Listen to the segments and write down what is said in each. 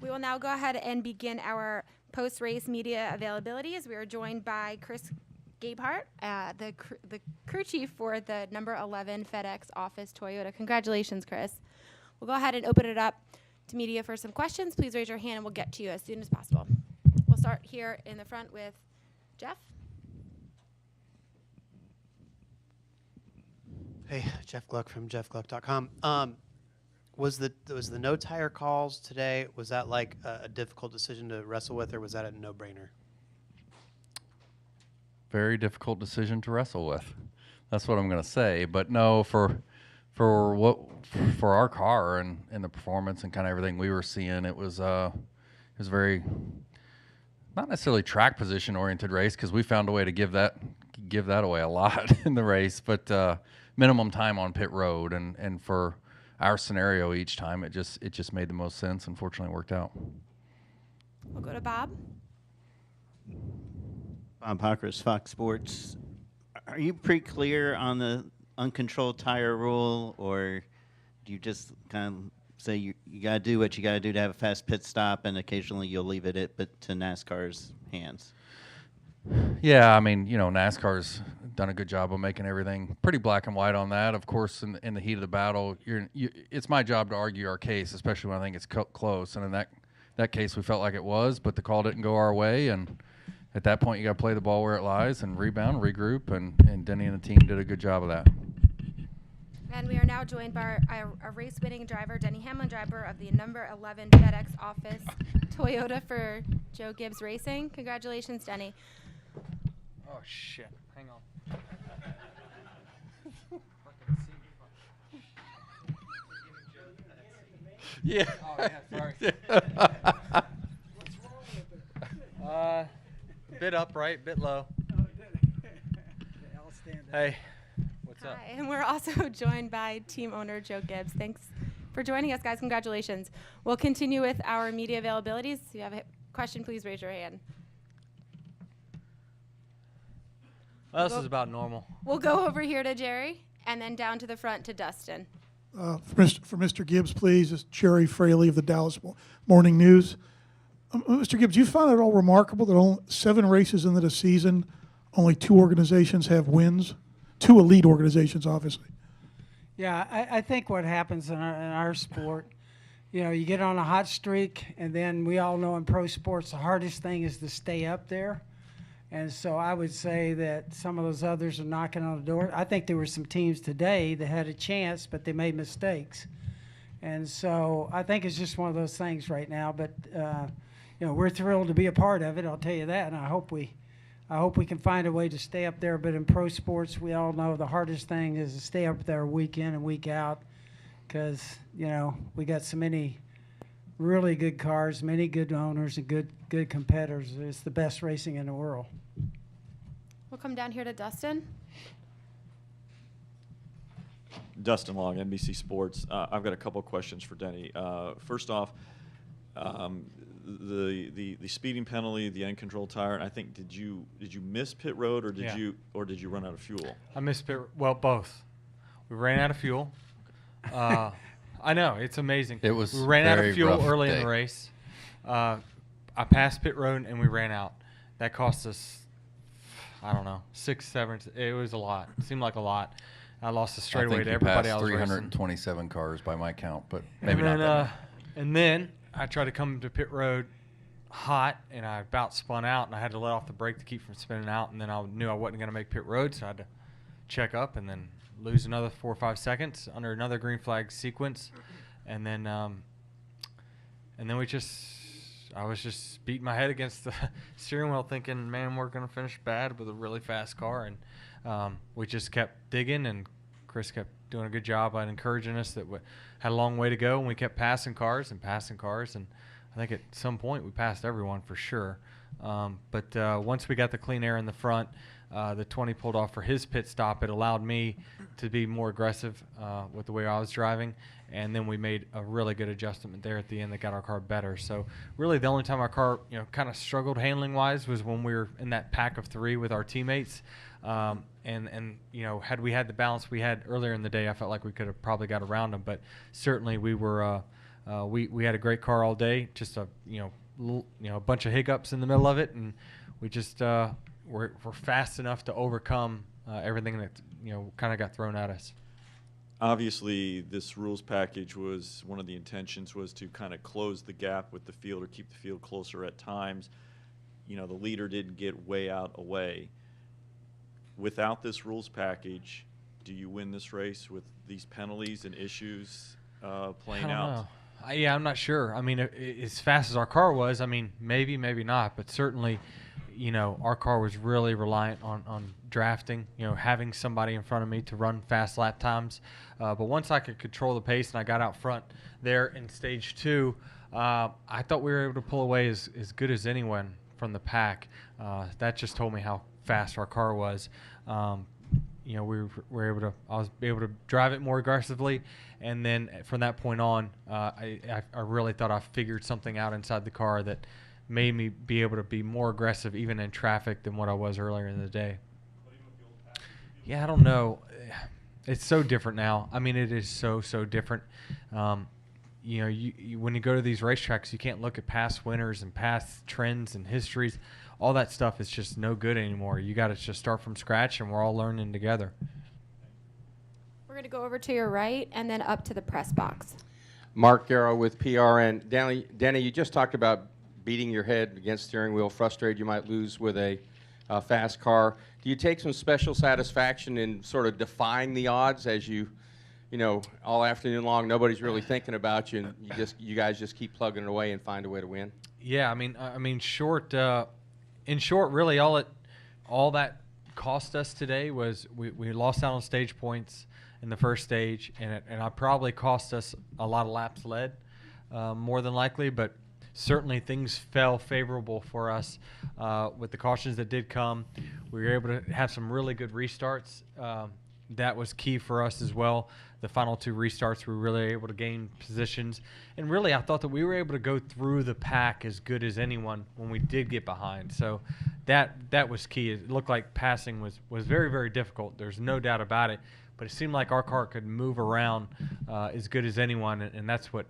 We will now go ahead and begin our post-race media availabilities. We are joined by Chris Gabehart, the crew chief for the number 11 FedEx office Toyota. Congratulations, Chris. We'll go ahead and open it up to media for some questions. Please raise your hand and we'll get to you as soon as possible. We'll start here in the front with Jeff. Hey, Jeff Gluck from jeffgluck.com. Was the no tire calls today, was that like a difficult decision to wrestle with, or was that a no-brainer? Very difficult decision to wrestle with. That's what I'm going to say. But no, for our car and the performance and kind of everything we were seeing, it was very not necessarily track position oriented race, because we found a way to give that away a lot in the race, but minimum time on pit road, and for our scenario each time, it just made the most sense. Unfortunately, it worked out. We'll go to Bob. Bob Hockers, Fox Sports. Are you pretty clear on the uncontrolled tire rule, or do you just kind of say you got to do what you got to do to have a fast pit stop, and occasionally you'll leave it to NASCAR's hands? Yeah, I mean, NASCAR's done a good job of making everything pretty black and white on that. Of course, in the heat of the battle, it's my job to argue our case, especially when I think it's close. And in that case, we felt like it was, but the call didn't go our way. And at that point, you got to play the ball where it lies and rebound, regroup, and Denny and the team did a good job of that. And we are now joined by our race-winning driver, Denny Hamlin, driver of the number 11 FedEx office Toyota for Joe Gibbs Racing. Congratulations, Denny. Oh, shit. Hang on. Yeah. Oh, yeah, sorry. What's wrong with it? Bit upright, bit low. I'll stand up. Hey, what's up? Hi, and we're also joined by team owner Joe Gibbs. Thanks for joining us, guys. Congratulations. We'll continue with our media availabilities. If you have a question, please raise your hand. Well, this is about normal. We'll go over here to Jerry and then down to the front to Dustin. For Mr. Gibbs, please, it's Jerry Fraley of the Dallas Morning News. Mr. Gibbs, you find it all remarkable that only 7 races into the season, only 2 organizations have wins? 2 elite organizations, obviously. Yeah, I think what happens in our sport, you get on a hot streak, and then we all know in pro sports the hardest thing is to stay up there. And so I would say that some of those others are knocking on the door. I think there were some teams today that had a chance, but they made mistakes. And so I think it's just one of those things right now. But we're thrilled to be a part of it. I'll tell you that. And I hope we can find a way to stay up there. But in pro sports, we all know the hardest thing is to stay up there week in and week out, because we got so many really good cars, many good owners, and good competitors. It's the best racing in the world. We'll come down here to Dustin. Dustin Long, NBC Sports. I've got a couple of questions for Denny. First off, the speeding penalty, the uncontrolled tire. And I think did you miss pit road, or did you run out of fuel? I missed pit. Well, both. We ran out of fuel. I know, it's amazing. It was we ran out of fuel early day. in the race. I passed pit road and we ran out. That cost us, I don't know, 6, 7. It was a lot. It seemed like a lot. I lost the straightaway to everybody else. 327 cars by my count, but maybe not that many. And then I tried to come to pit road hot, and I about spun out, and I had to let off the brake to keep from spinning out. And then I knew I wasn't going to make pit road, so I had to check up and then lose another 4 or 5 seconds under another green flag sequence, and then I was just beating my head against the steering wheel, thinking, man, we're gonna finish bad with a really fast car, and we just kept digging, and Chris kept doing a good job on encouraging us that we had a long way to go, and we kept passing cars, and I think at some point we passed everyone for sure. But once we got the clean air in the front, the 20 pulled off for his pit stop. It allowed me to be more aggressive with the way I was driving, and then we made a really good adjustment there at the end that got our car better. So really the only time our car kind of struggled handling-wise was when we were in that pack of 3 with our teammates. And had we had the balance we had earlier in the day, I felt like we could have probably got around them. But certainly we were we had a great car all day, just a a bunch of hiccups in the middle of it, and we just we're fast enough to overcome everything that kind of got thrown at us. Obviously, this rules package was one of the intentions was to kind of close the gap with the field or keep the field closer at times. The leader didn't get way out away. Without this rules package, do you win this race with these penalties and issues playing out? Yeah, I'm not sure. I mean, as fast as our car was, I mean, maybe not, but certainly, our car was really reliant on drafting, having somebody in front of me to run fast lap times. But once I could control the pace and I got out front there in stage 2, I thought we were able to pull away as good as anyone from the pack. That just told me how fast our car was. I was able to drive it more aggressively, and then from that point on, I really thought I figured something out inside the car that made me be able to be more aggressive even in traffic than what I was earlier in the day. Yeah, I don't know. It's so different now. I mean, it is so different. When you go to these racetracks, you can't look at past winners and past trends and histories. All that stuff is just no good anymore. You got to just start from scratch, and we're all learning together. We're going to go over to your right and then up to the press box. Mark Garrow with PRN. Denny, you just talked about beating your head against steering wheel, frustrated you might lose with a fast car. Do you take some special satisfaction in sort of defying the odds as you all afternoon long, nobody's really thinking about you, and you guys just keep plugging it away and find a way to win? Yeah, in short, really all that cost us today was we lost out on stage points in the first stage, and it probably cost us a lot of laps led, more than likely, but certainly things fell favorable for us with the cautions that did come. We were able to have some really good restarts. That was key for us as well. The final 2 restarts, we were really able to gain positions. And really, I thought that we were able to go through the pack as good as anyone when we did get behind. So that was key. It looked like passing was very, very difficult. There's no doubt about it. But it seemed like our car could move around as good as anyone, and that's what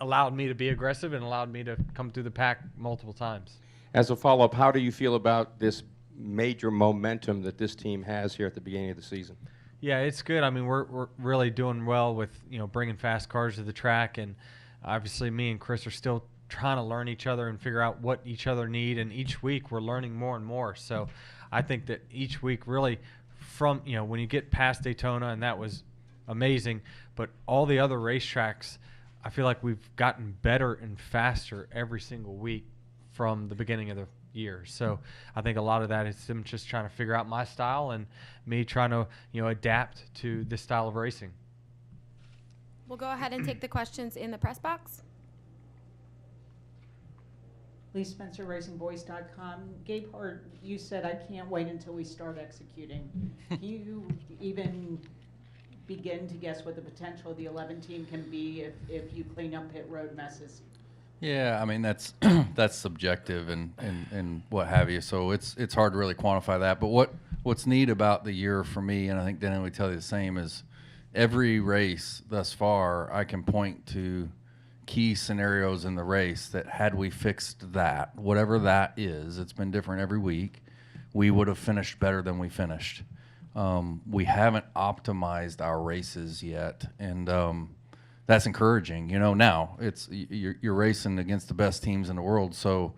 allowed me to be aggressive and allowed me to come through the pack multiple times. As a follow-up, how do you feel about this major momentum that this team has here at the beginning of the season? Yeah, it's good. I mean, we're really doing well with bringing fast cars to the track, and obviously me and Chris are still trying to learn each other and figure out what each other need, and each week we're learning more and more. So I think that each week really from when you get past Daytona, and that was amazing, but all the other racetracks, I feel like we've gotten better and faster every single week from the beginning of the year. So I think a lot of that is them just trying to figure out my style and me trying to adapt to this style of racing. We'll go ahead and take the questions in the press box. Lee Spencer, RacingVoice.com. Gabehart, you said, I can't wait until we start executing. Can you even begin to guess what the potential of the 11 team can be if you clean up pit road messes? Yeah, I mean that's subjective and what have you. So it's hard to really quantify that. But what's neat about the year for me, and I think Denny would tell you the same, is every race thus far I can point to key scenarios in the race that had we fixed that, whatever that is, it's been different every week, we would have finished better than we finished. We haven't optimized our races yet, and that's encouraging. Now you're racing against the best teams in the world, so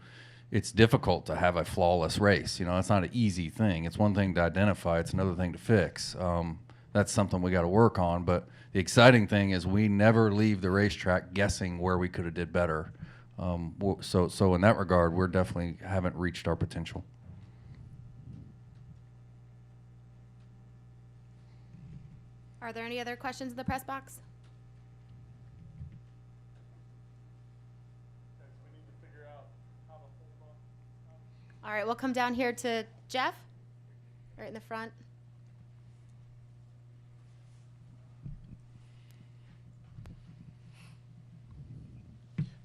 it's difficult to have a flawless race. It's not an easy thing. It's one thing to identify; it's another thing to fix. That's something we got to work on. But the exciting thing is we never leave the racetrack guessing where we could have did better. So in that regard, we're definitely haven't reached our potential. Are there any other questions in the press box? All right, we'll come down here to Jeff, right in the front.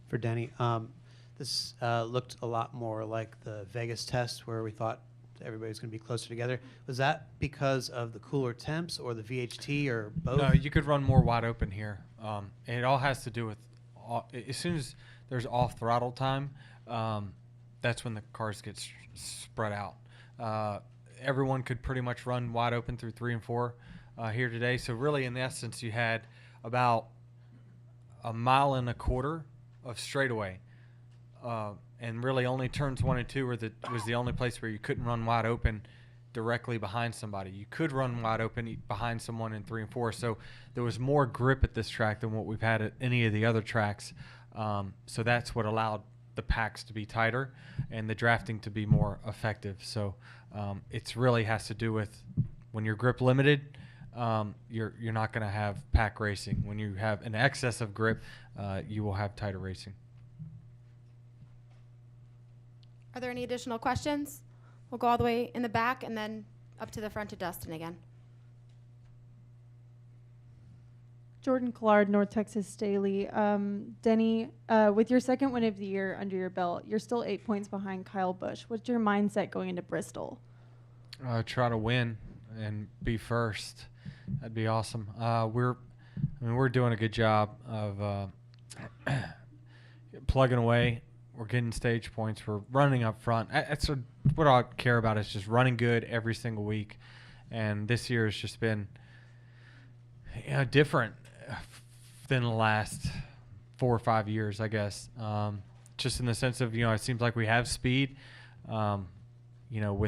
For Denny, this looked a lot more like the Vegas test where we thought everybody was going to be closer together. Was that because of the cooler temps or the VHT or both? No, you could run more wide open here. And it all has to do with as soon as there's off throttle time, that's when the cars get spread out. Everyone could pretty much run wide open through 3 and 4 here today. So really, in essence, you had about a mile and a quarter of straightaway, and really only turns 1 and 2 was the only place where you couldn't run wide open directly behind somebody. You could run wide open behind someone in 3 and 4. So there was more grip at this track than what we've had at any of the other tracks. So that's what allowed the packs to be tighter and the drafting to be more effective. So it's really has to do with when you're grip limited, you're not going to have pack racing. When you have an excess of grip, you will have tighter racing. Are there any additional questions? We'll go all the way in the back and then up to the front to Dustin again. Jordan Collard, North Texas Staley. Denny, with your second win of the year under your belt, you're still 8 points behind Kyle Busch. What's your mindset going into Bristol? Try to win and be first. That'd be awesome. We're doing a good job of plugging away. We're getting stage points. We're running up front. That's what I care about is just running good every single week. And this year has just been different than the last 4 or 5 years, I guess. Just in the sense of, it seems like we have speed. With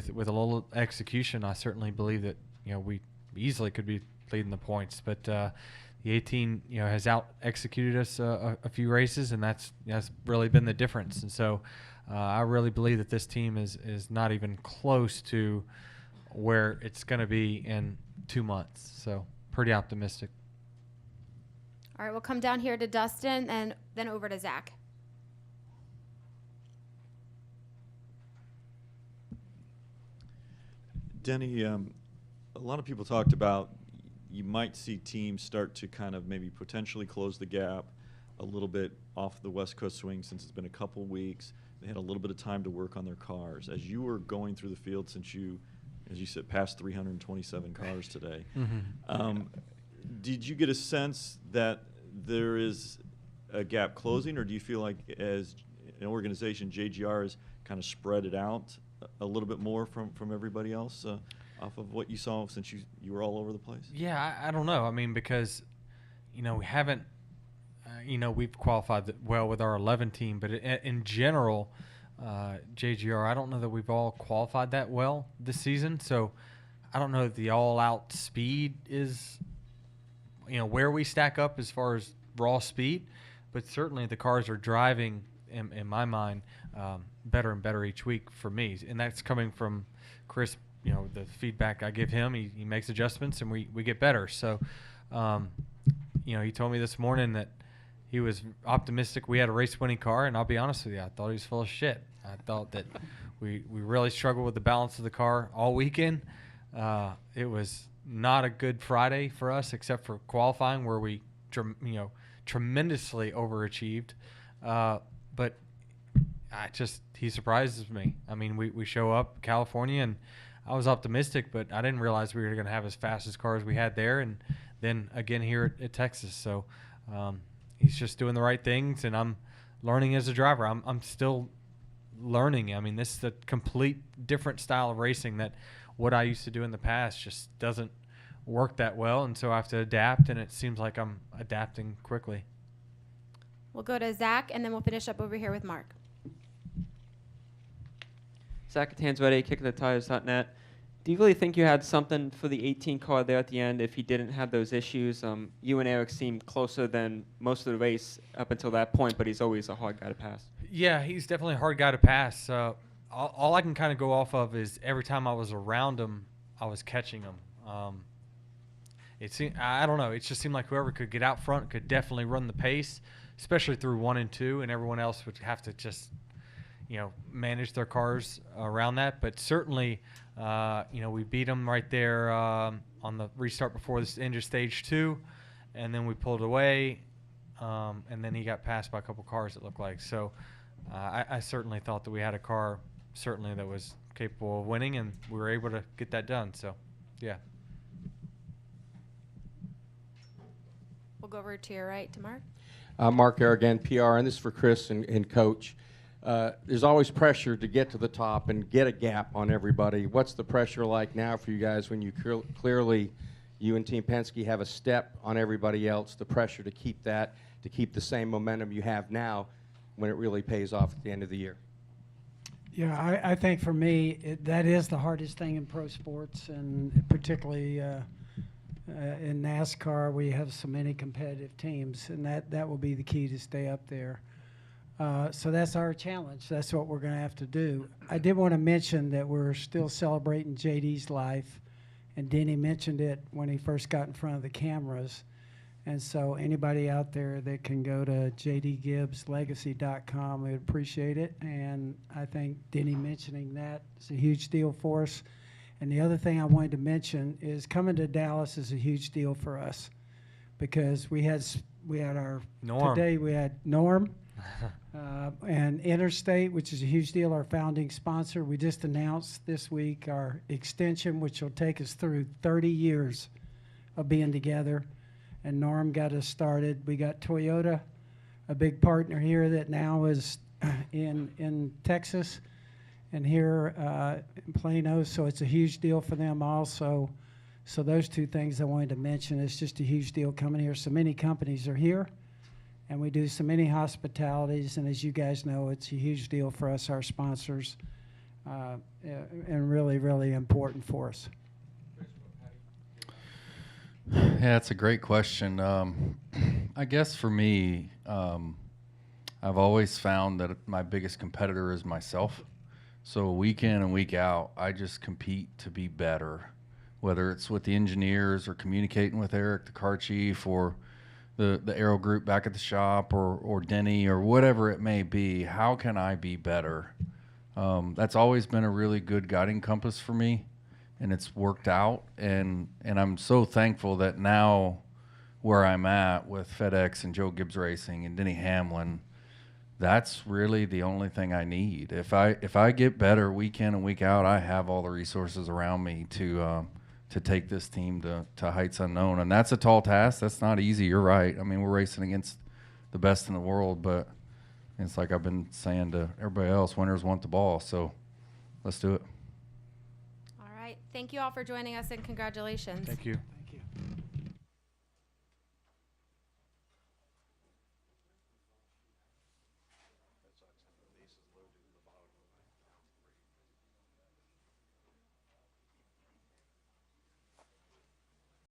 a little execution, I certainly believe that, we easily could be leading the points. But the 18, has out-executed us a few races, and that's really been the difference. And so I really believe that this team is not even close to where it's going to be in 2 months. So pretty optimistic. All right, we'll come down here to Dustin and then over to Zach. Denny, a lot of people talked about you might see teams start to kind of maybe potentially close the gap a little bit off the West Coast swing since it's been a couple weeks. They had a little bit of time to work on their cars. As you were going through the field, since you, as you said, passed 327 cars today, did you get a sense that there is a gap closing, or do you feel like as an organization, JGR has kind of spread it out a little bit more from everybody else off of what you saw since you were all over the place? Yeah, I don't know. Because, we haven't, we've qualified well with our 11 team, but in general, JGR, I don't know that we've all qualified that well this season. So I don't know if the all-out speed is, where we stack up as far as raw speed, but certainly the cars are driving, in my mind, better and better each week for me. And that's coming from Chris, the feedback I give him. He makes adjustments, and we get better. So, he told me this morning that he was optimistic we had a race-winning car, and I'll be honest with you, I thought he was full of shit. I thought that we really struggled with the balance of the car all weekend. It was not a good Friday for us, except for qualifying, where we tremendously overachieved. But he surprises me. We show up California, and I was optimistic, but I didn't realize we were going to have as fast as cars we had there, and then again here at Texas. So he's just doing the right things, and I'm learning as a driver. I'm still learning. This is a complete different style of racing that what I used to do in the past just doesn't work that well, and so I have to adapt, and it seems like I'm adapting quickly. We'll go to Zach, and then we'll finish up over here with Mark. Zach Tanzwetti, kickingthetires.net. Do you really think you had something for the 18 car there at the end if he didn't have those issues? You and Eric seemed closer than most of the race up until that point, but he's always a hard guy to pass. Yeah, he's definitely a hard guy to pass. All I can kind of go off of is every time I was around him, I was catching him. I don't know. It just seemed like whoever could get out front could definitely run the pace, especially through 1 and 2, and everyone else would have to just manage their cars around that. But certainly, we beat them right there on the restart before this end of stage 2, and then we pulled away, and then he got passed by a couple cars, it looked like. So I certainly thought that we had a car certainly that was capable of winning, and we were able to get that done. So, yeah. We'll go over to your right to Mark. Mark Aragon, PR, and this is for Chris and Coach. There's always pressure to get to the top and get a gap on everybody. What's the pressure like now for you guys when you clearly, you and Team Penske have a step on everybody else, the pressure to keep that, to keep the same momentum you have now when it really pays off at the end of the year? Yeah, I think for me, that is the hardest thing in pro sports, and particularly in NASCAR, we have so many competitive teams, and that will be the key to stay up there. So that's our challenge. That's what we're going to have to do. I did want to mention that we're still celebrating JD's life, and Denny mentioned it when he first got in front of the cameras. And so anybody out there that can go to jdgibbslegacy.com, we'd appreciate it. And I think Denny mentioning that is a huge deal for us. And the other thing I wanted to mention is coming to Dallas is a huge deal for us, because we had our Norm. Today we had Norm and Interstate, which is a huge deal, our founding sponsor. We just announced this week our extension, which will take us through 30 years of being together. And Norm got us started. We got Toyota, a big partner here that now is in Texas and here in Plano. So it's a huge deal for them also. So those two things I wanted to mention. It's just a huge deal coming here. So many companies are here, and we do so many hospitalities. And as you guys know, it's a huge deal for us, our sponsors, and really, really important for us. Yeah, that's a great question. I guess for me, I've always found that my biggest competitor is myself. So week in and week out, I just compete to be better, whether it's with the engineers or communicating with Eric, the car chief, or the aero group back at the shop, or Denny, or whatever it may be. How can I be better? That's always been a really good guiding compass for me. And it's worked out, and I'm so thankful that now where I'm at with FedEx and Joe Gibbs Racing and Denny Hamlin, that's really the only thing I need. If I get better week in and week out, I have all the resources around me to take this team to heights unknown. And that's a tall task. That's not easy. You're right. I mean, we're racing against the best in the world, but it's like I've been saying to everybody else, winners want the ball. So let's do it. All right. Thank you all for joining us, and congratulations. Thank you.